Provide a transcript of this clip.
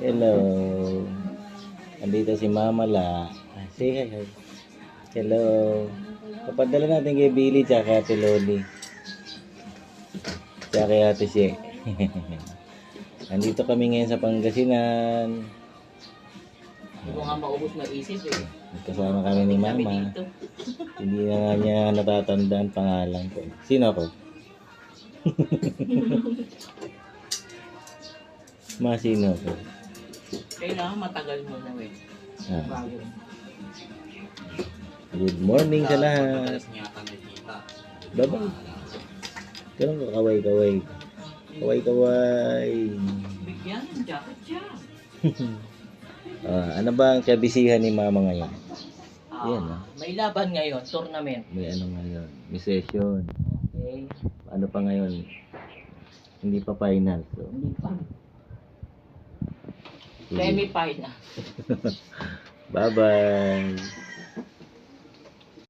Hello. Andito si Mama La. Say hi, hi. Hello. Papadala natin kay Billy tsaka Ate Loli. Tsaka kay Ate She. Andito kami ngayon sa Pangasinan. Hindi ko nga maubos maisip eh. Kasama kami ni Kami Mama. dito. Hindi na nga niya natatandaan pangalan ko. Sino ko? Sino ko? Kailangan matagal mo na eh. Ah, Bago. good morning sa lahat. Bye-bye. Ganun ka, kaway-kaway. Kaway-kaway. Bigyan ng jacket siya. Ano ba ang kabisihan ni Mama ngayon? Yan, ah. May laban ngayon, tournament. May ano ngayon? May session. Okay. Ano pa ngayon? Hindi pa final. So, Hindi pa. Semi-final. bye-bye.